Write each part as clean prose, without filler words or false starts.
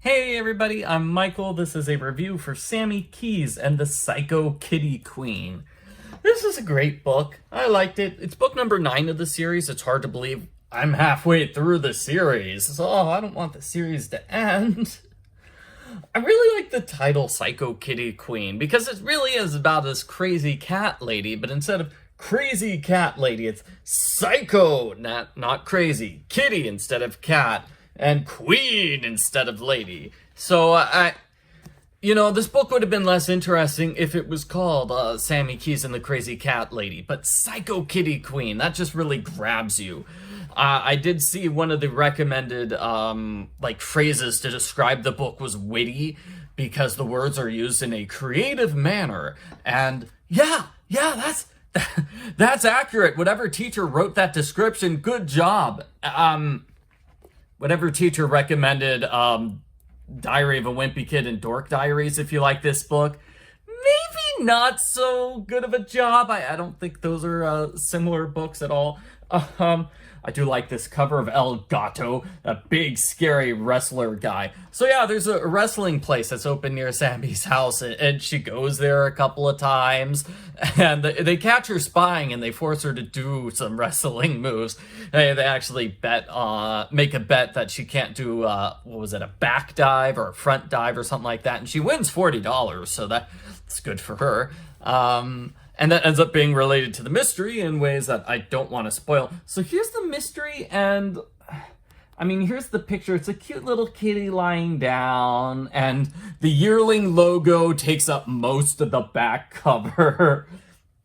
Hey everybody, I'm Michael. This is a review for Sammy Keyes and the Psycho Kitty Queen. This is a great book. I liked it. It's book number 9 of the series. It's hard to believe I'm halfway through the series. So I don't want the series to end. I really like the title Psycho Kitty Queen because it really is about this crazy cat lady, but instead of crazy cat lady, it's psycho, not crazy. Kitty instead of cat. And queen instead of lady. So this book would have been less interesting if it was called Sammy Keyes and the Crazy Cat Lady. But Psycho Kitty Queen, that just really grabs you. I did see one of the recommended phrases to describe the book was witty because the words are used in a creative manner. And yeah, that's accurate. Whatever teacher wrote that description, good job. Whatever teacher recommended Diary of a Wimpy Kid and Dork Diaries, if you like this book, maybe not so good of a job. I don't think those are similar books at all. I do like this cover of El Gato, a big, scary wrestler guy. So yeah, there's a wrestling place that's open near Sammy's house, and she goes there a couple of times, and they catch her spying, and they force her to do some wrestling moves. They actually make a bet that she can't do, a back dive or a front dive or something like that, and she wins $40, so that's good for her. And that ends up being related to the mystery in ways that I don't want to spoil. So here's the mystery, and here's the picture. It's a cute little kitty lying down, and the yearling logo takes up most of the back cover.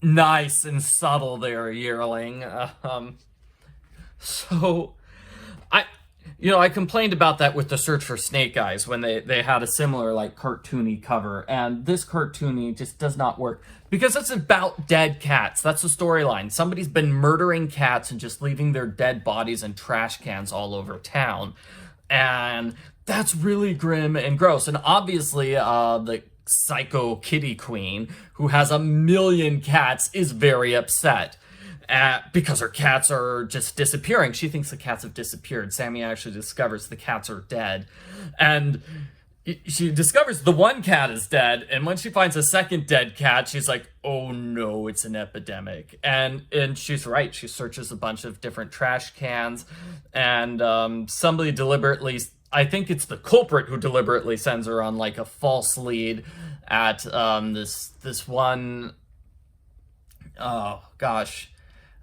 Nice and subtle there, yearling. I complained about that with The Search for Snake Eyes when they had a similar, cartoony cover, and this cartoony just does not work because it's about dead cats. That's the storyline. Somebody's been murdering cats and just leaving their dead bodies in trash cans all over town, and that's really grim and gross. And obviously, the Psycho Kitty Queen, who has 1,000,000 cats, is very upset. Because her cats are just disappearing. She thinks the cats have disappeared. Sammy actually discovers the cats are dead. And she discovers the one cat is dead, and when she finds a second dead cat, she's like, oh no, it's an epidemic. And she's right. She searches a bunch of different trash cans, and somebody deliberately, I think it's the culprit who deliberately sends her on a false lead at this one, oh gosh,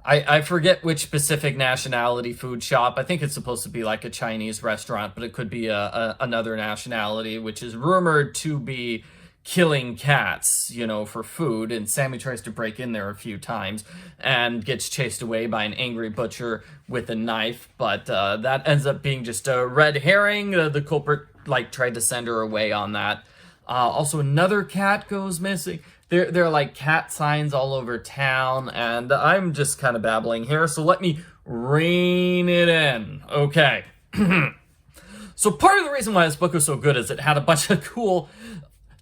I forget which specific nationality food shop. I think it's supposed to be a Chinese restaurant, but it could be another nationality, which is rumored to be killing cats, for food. And Sammy tries to break in there a few times and gets chased away by an angry butcher with a knife. But that ends up being just a red herring. The culprit tried to send her away on that. Also, another cat goes missing. There are cat signs all over town, and I'm just kind of babbling here, so let me rein it in. Okay. So part of the reason why this book was so good is it had a bunch of cool,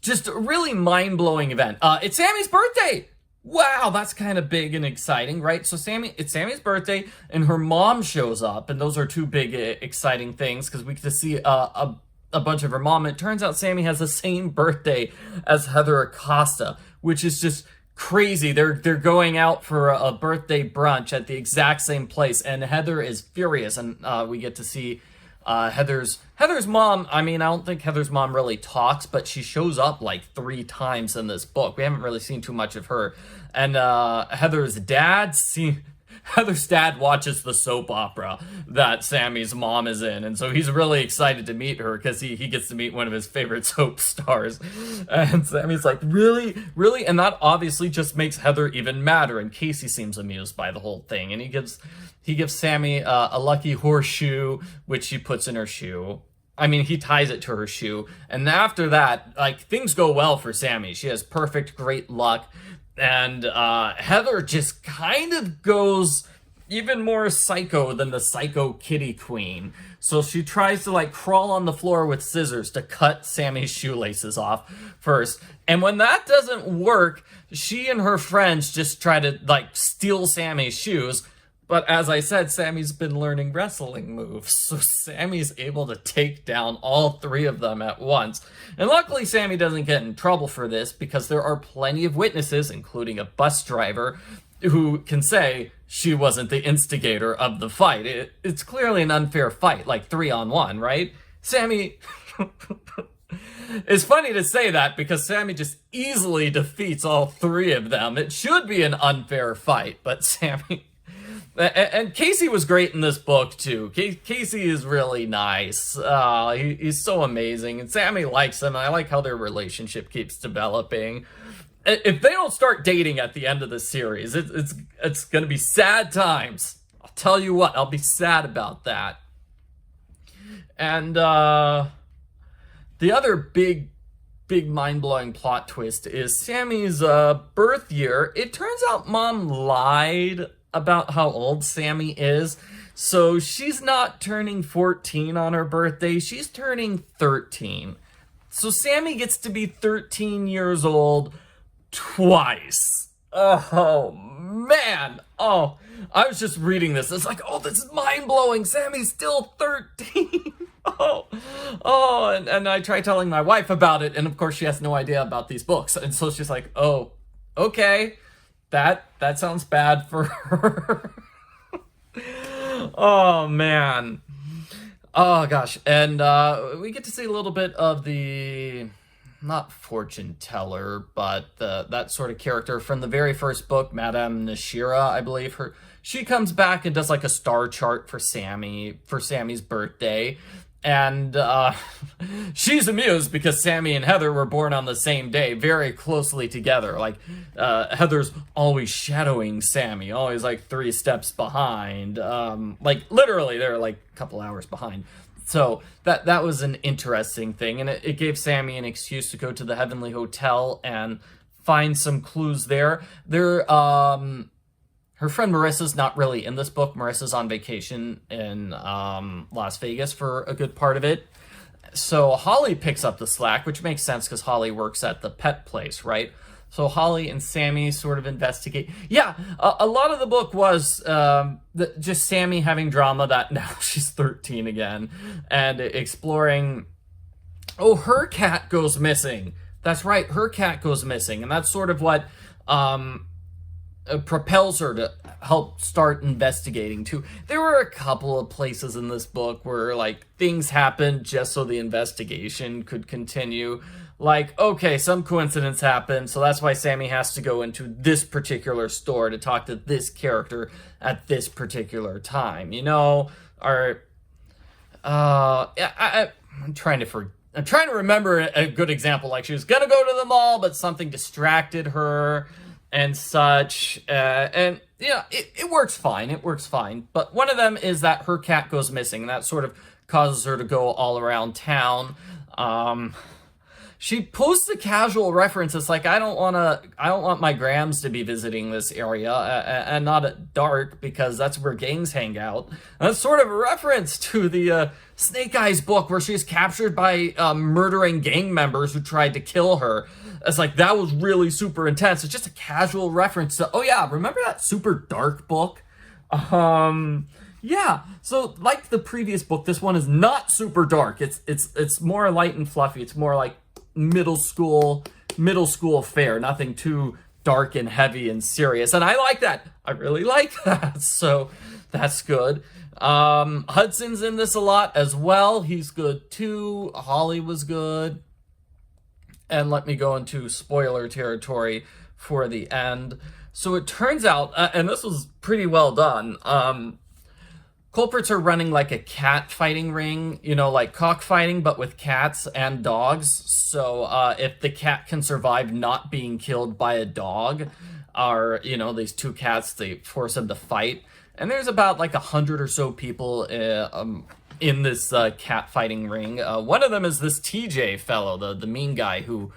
just really mind-blowing event. It's Sammy's birthday! Wow, that's kind of big and exciting, right? So it's Sammy's birthday, and her mom shows up, and those are two big, exciting things, because we get to see a bunch of her mom. It turns out Sammy has the same birthday as Heather Acosta, which is just crazy. They're going out for a birthday brunch at the exact same place, and Heather is furious, and we get to see Heather's mom. I don't think Heather's mom really talks, but she shows up 3 times in this book. We haven't really seen too much of her. And Heather's dad watches the soap opera that Sammy's mom is in, and so he's really excited to meet her because he gets to meet one of his favorite soap stars. And Sammy's like, really? Really? And that obviously just makes Heather even madder, and Casey seems amused by the whole thing, and he gives Sammy a lucky horseshoe, which she puts in her shoe. He ties it to her shoe, and after that, things go well for Sammy. She has great luck. And Heather just kind of goes even more psycho than the Psycho Kitty Queen. So she tries to crawl on the floor with scissors to cut Sammy's shoelaces off first. And when that doesn't work, she and her friends just try to steal Sammy's shoes. But as I said, Sammy's been learning wrestling moves, so Sammy's able to take down all three of them at once. And luckily, Sammy doesn't get in trouble for this because there are plenty of witnesses, including a bus driver, who can say she wasn't the instigator of the fight. It's clearly an unfair fight, like 3-on-1, right? Sammy... It's funny to say that because Sammy just easily defeats all three of them. It should be an unfair fight, but Sammy... And Casey was great in this book, too. Casey is really nice. He's so amazing, and Sammy likes him. I like how their relationship keeps developing. If they don't start dating at the end of the series, it's going to be sad times. I'll tell you what, I'll be sad about that. And the other big mind-blowing plot twist is Sammy's birth year. It turns out Mom lied about how old Sammy is. So she's not turning 14 on her birthday. She's turning 13. So Sammy gets to be 13 years old twice. Oh, man. Oh, I was just reading this. It's like, oh, this is mind-blowing. Sammy's still 13. And I try telling my wife about it, and of course she has no idea about these books. And so she's like, oh, okay. That sounds bad for her. Oh, man. Oh, gosh. And we get to see a little bit of the, not fortune teller, but that sort of character from the very first book, Madame Nashira, I believe. She comes back and does like a star chart for Sammy's birthday. And she's amused because Sammy and Heather were born on the same day, very closely together. Like, Heather's always shadowing Sammy, always like 3 steps behind. Like, literally, they're like a couple hours behind. So that was an interesting thing, and it gave Sammy an excuse to go to the Heavenly Hotel and find some clues there. Her friend Marissa's not really in this book. Marissa's on vacation in Las Vegas for a good part of it. So Holly picks up the slack, which makes sense because Holly works at the pet place, right? So Holly and Sammy sort of investigate. Yeah, a lot of the book was just Sammy having drama that now she's 13 again and exploring, oh, her cat goes missing. That's right, her cat goes missing. And that's sort of what propels her to help start investigating too. There were a couple of places in this book where like things happened just so the investigation could continue. Like, okay, some coincidence happened, so that's why Sammy has to go into this particular store to talk to this character at this particular time. You know, I'm trying to remember a good example. Like, she was gonna go to the mall, but something distracted her and such, and yeah, it works fine. It works fine. But one of them is that her cat goes missing, and that sort of causes her to go all around town. She posts a casual reference. It's like, I don't want my Grams to be visiting this area, and not at dark, because that's where gangs hang out. And that's sort of a reference to the Snake Eyes book where she's captured by murdering gang members who tried to kill her. It's like, that was really super intense. It's just a casual reference to, oh yeah, remember that super dark book? Yeah, so like the previous book, this one is not super dark. It's more light and fluffy. It's more like middle school fare, nothing too dark and heavy and serious. And I like that. I really like that. So that's good. Hudson's in this a lot as well. He's good too. Holly was good. And let me go into spoiler territory for the end. So it turns out, and this was pretty well done, culprits are running like a cat fighting ring, you know, like cockfighting, but with cats and dogs. So if the cat can survive not being killed by a dog, or, you know, these two cats, they force them to fight. And there's about like 100 or so people in this cat fighting ring. One of them is this TJ fellow, the mean guy who,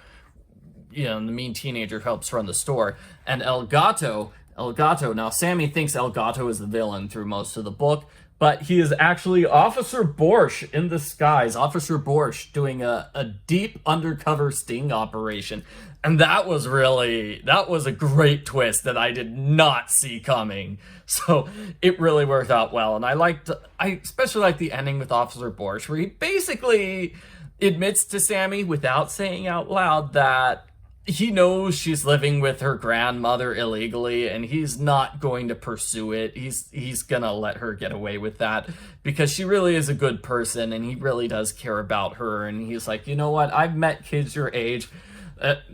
you know, the mean teenager who helps run the store. And El Gato, now Sammy thinks El Gato is the villain through most of the book, but he is actually Officer Borsch in disguise. Officer Borsch doing a deep undercover sting operation. And that was a great twist that I did not see coming. So it really worked out well. And I especially like the ending with Officer Borsch, where he basically admits to Sammy without saying out loud that he knows she's living with her grandmother illegally, and he's not going to pursue it. He's gonna let her get away with that because she really is a good person, and he really does care about her. And he's like, you know what? I've met kids your age.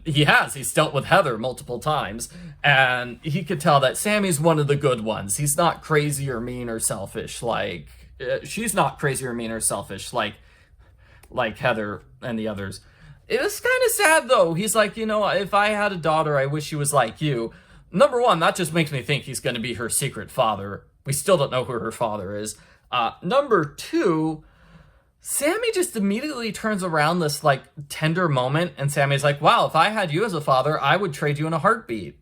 He's dealt with Heather multiple times, and he could tell that Sammy's one of the good ones. He's not crazy or mean or selfish like she's not crazy or mean or selfish like Heather and the others. It was kind of sad, though. He's like, you know, if I had a daughter, I wish she was like you. Number one, that just makes me think he's going to be her secret father. We still don't know who her father is. Number two, Sammy just immediately turns around this, like, tender moment, and Sammy's like, wow, if I had you as a father, I would trade you in a heartbeat.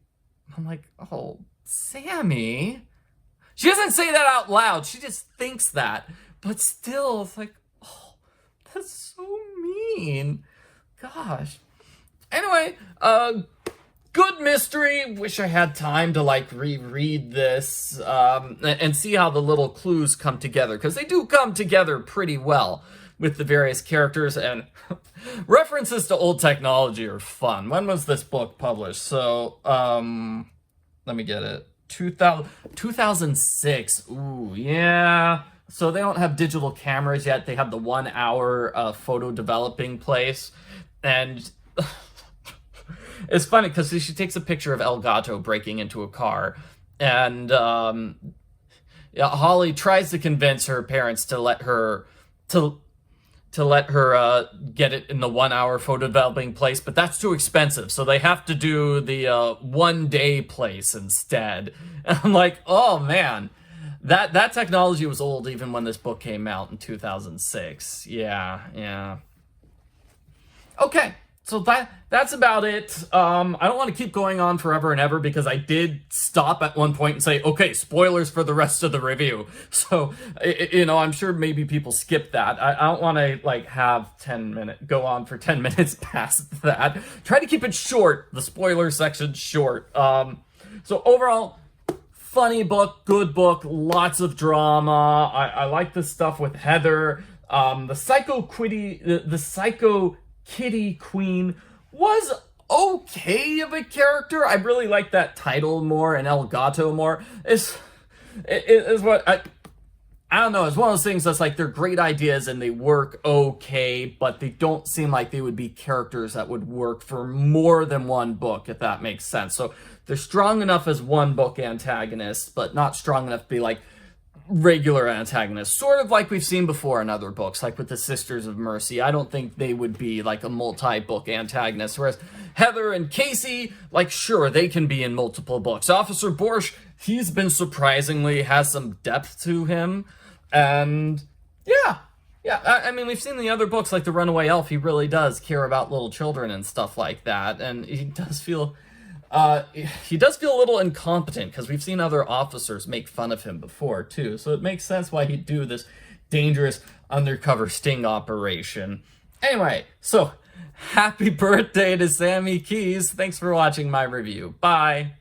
I'm like, oh, Sammy. She doesn't say that out loud. She just thinks that. But still, it's like, oh, that's so mean. Gosh. Anyway, good mystery. Wish I had time to like reread this and see how the little clues come together, because they do come together pretty well with the various characters, and references to old technology are fun. When was this book published? So, let me get it. 2006. Ooh, yeah. So they don't have digital cameras yet. They have the 1 hour photo developing place. And it's funny because she takes a picture of El Gato breaking into a car. And Holly tries to convince her parents to let her get it in the 1 hour photo developing place, but that's too expensive. So they have to do the 1 day place instead. And I'm like, oh man. That technology was old even when this book came out in 2006. Yeah. Okay, so that's about it. I don't want to keep going on forever and ever because I did stop at one point and say, okay, spoilers for the rest of the review. So, I'm sure maybe people skip that. I don't want to have go on for 10 minutes past that. Try to keep it short, the spoiler section short. So overall, funny book, good book, lots of drama. I like the stuff with Heather. The Psycho Kitty Queen was okay of a character. I really like that title more and El Gato more. It is what I don't know. It's one of those things that's like they're great ideas and they work okay, but they don't seem like they would be characters that would work for more than one book, if that makes sense. So they're strong enough as one book antagonists, but not strong enough to be like regular antagonists, sort of like we've seen before in other books, like with the Sisters of Mercy. I don't think they would be like a multi-book antagonist, whereas Heather and Casey, sure, they can be in multiple books. Officer Borsch, he's been surprisingly has some depth to him, and yeah, I mean, we've seen the other books, like The Runaway Elf, he really does care about little children and stuff like that, and he does feel a little incompetent, because we've seen other officers make fun of him before, too. So it makes sense why he'd do this dangerous undercover sting operation. Anyway, so happy birthday to Sammy Keyes. Thanks for watching my review. Bye.